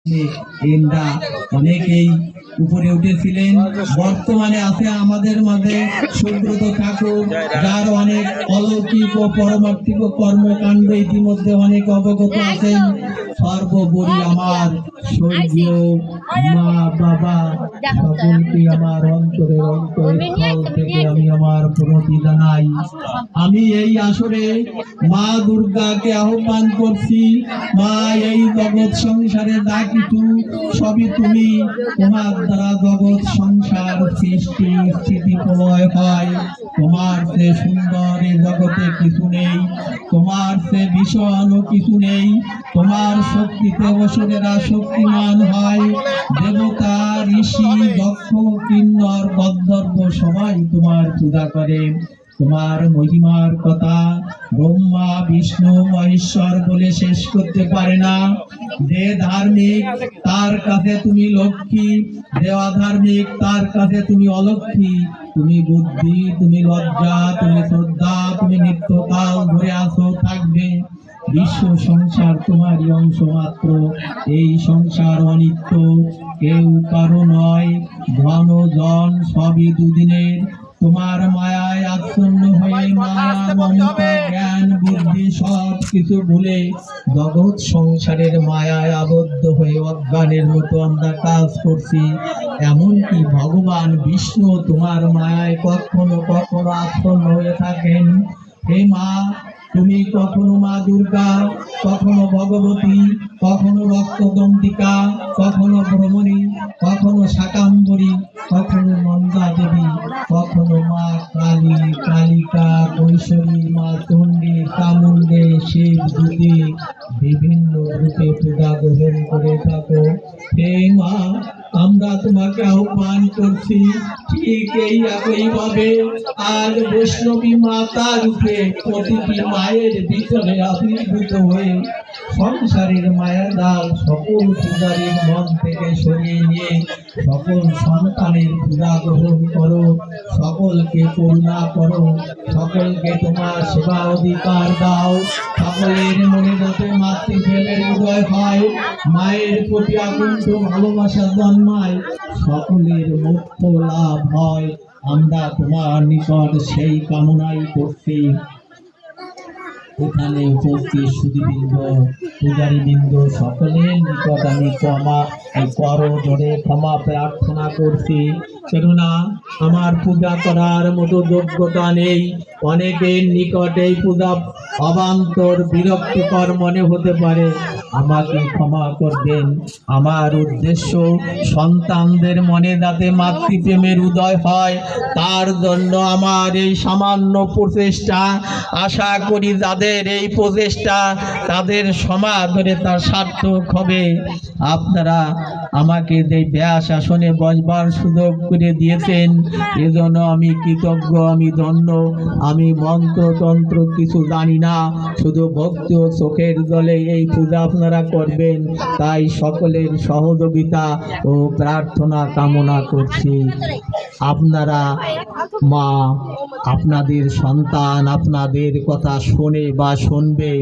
এরা অনেকেই উপরে উঠেছিলেন। বর্তমানে আছে আমাদের মাঝে সুব্রত ঠাকুর, যার অনেক অলৌকিক ও পরমার্থিক কর্মকাণ্ড ইতিমধ্যে অনেক অবগত আছেন। সর্বোপরি আমার স্বর্গীয় মা বাবা সকলকে আমার অন্তরের অন্তঃস্থল থেকে আমি আমার প্রণতি জানাই। আমি এই আসরে মা দুর্গাকে আহ্বান করছি। মা, এই জগৎ সংসারে যা কিছু সবই তুমি, তোমার দ্বারা জগৎ সংসার সৃষ্টি স্থিতি প্রলয় হয়। তোমার সে সুন্দর এই জগতে কিছু নেই, তোমার সে ভীষণও কিছু নেই। তোমার শক্তিতে অসুরেরা শক্তিমান হয়, দেবতা ঋষি দক্ষ কিন্নর গন্ধর্ব সবাই তোমার পূজা করে। তোমার মহিমার কথা ব্রহ্মা বিষ্ণু মহেশ্বর বলে শেষ করতে পারে না। যে ধার্মিক তার কাছে তুমি লক্ষ্মী, যে অধার্মিক তার কাছে তুমি অলক্ষ্মী। তুমি বুদ্ধি, তুমি লজ্জা, তুমি শ্রদ্ধা, তুমি নিত্যকাল ধরে আসো, থাকবে। বিশ্ব সংসার তোমারই অংশ মাত্র। এই সংসার অনিত্য, কেউ কারো নয়। ধন জন সবই দুদিনের। তোমার মায়ায় আচ্ছন্ন হয়ে মায়া মমতা জ্ঞান বুদ্ধি সব কিছু ভুলে জগৎ সংসারের মায়ায় আবদ্ধ হয়ে অজ্ঞানের মতো আমরা কাজ করছি। এমনকি ভগবান বিষ্ণু তোমার মায়ায় কখনো কখনো আচ্ছন্ন হয়ে থাকেন। হে মা, তুমি কখনো মা দুর্গা, কখনো ভগবতী, কখনো রক্তদন্তিকা, কখনো ভ্রমণী, কখনো শাকাম্বরী, কখনো নন্দা দেবী, কখনো মা কালী, কালিকা, কৈশোরী, মা চণ্ডী, চামুণ্ডে, শিব দুতি বিভিন্ন রূপে পূজা গ্রহণ করে থাকো। হে মা, আমরা তোমাকে আহ্বান করছি। ঠিক এই একইভাবে আজ বৈষ্ণবী মাতা রূপে প্রতিটি মায়ের ভিতরে আবির্ভূত হয়ে সংসারের মায়াজাল সকল পূজারীর মন থেকে সরিয়ে নিয়ে সকল সন্তানের পূজা গ্রহণ করো, সকলকে করুণা করো, সকলকে তোমার সেবা অধিকার দাও। সকলের মনে যাতে মাতৃপ্রেমের উদয় হয়, মায়ের প্রতি আকুণ্ঠ ভালোবাসা জন্মায়, সকলের মোক্ষ লাভ হয়। আমরা তোমার নিকট সেই কামনাই করছি। এখানে উপস্থিত সুধীবৃন্দ, পূজারীবৃন্দ সকলের নিকট আমি ক্ষমা প্রার্থনা করছি। কেননা আমার পূজা করার মতো যোগ্যতা নেই। অনেকের নিকট এই পূজা অবান্তর বিরক্তিকর মনে হতে পারে, আমাকে ক্ষমা করবেন। আমার উদ্দেশ্য সন্তানদের মনে যাতে মাতৃপ্রেমের উদয় হয়, তার জন্য আমার এই সামান্য প্রচেষ্টা। আশা করি যাদের এই প্রচেষ্টা তাদের সমাদরে তার সার্থক হবে। আপনারা আমাকে যে ব্যাস আসনে বসবার সুযোগ করে দিয়েছেন, এজন্য আমি কৃতজ্ঞ, আমি ধন্য। আমি মন্ত্রতন্ত্র কিছু জানি না, শুধু ভক্তি ও চোখের জলে এই পূজা আপনারা করবেন, তাই সকলের সহযোগিতা ও প্রার্থনা কামনা করছি। আপনারা মা, আপনাদের সন্তান আপনাদের কথা শোনে বা শুনবে,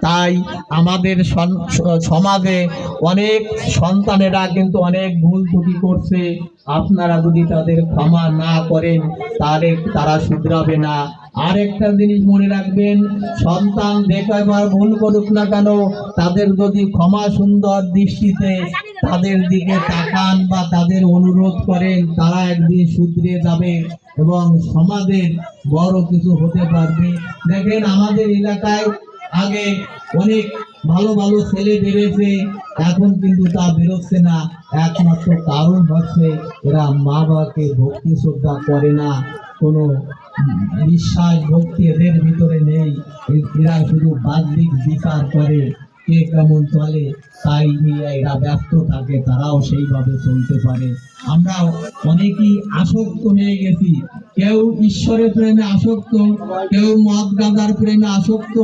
তাই আমাদের সমাজে অনেক সন্তানেরা কিন্তু অনেক ভুল ত্রুটি করছে। আপনারা যদি তাদের ক্ষমা না করেন তাহলে তারা শুধরাবে না। আর একটা জিনিস মনে রাখবেন, সন্তান যে কয়বার ভুল করুক না কেন, তাদের যদি ক্ষমা সুন্দর দৃষ্টিতে তাদের দিকে তাকান বা তাদের অনুরোধ করেন, তারা একদিন শুধরে যাবে এবং সমাজের বড় কিছু হতে পারবে। দেখেন, আমাদের এলাকায় আগে অনেক ভালো ভালো ছেলে বেরোছে, এখন কিন্তু তা বেরোচ্ছে না। একমাত্র কারণ হচ্ছে এরা মা বাবাকে ভক্তি শ্রদ্ধা করে না, কোনো বিশ্বাস ভক্তি এদের ভিতরে নেই। এরা শুধু বাহ্যিক বিচার করে, কে কেমন চলে তাই নিয়ে এরা ব্যস্ত থাকে, তারাও সেইভাবে চলতে পারে। আমরা অনেকেই আসক্ত হয়ে গেছি, কেউ ঈশ্বরের প্রেমে আসক্ত, কেউ মদ গাঁজার প্রেমে আসক্ত,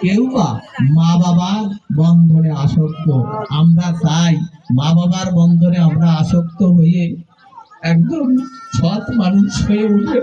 কেউ বা মা বাবার বন্ধনে আসক্ত। আমরা চাই মা বাবার বন্ধনে আমরা আসক্ত হয়ে একদম সৎ মানুষ হয়ে উঠে।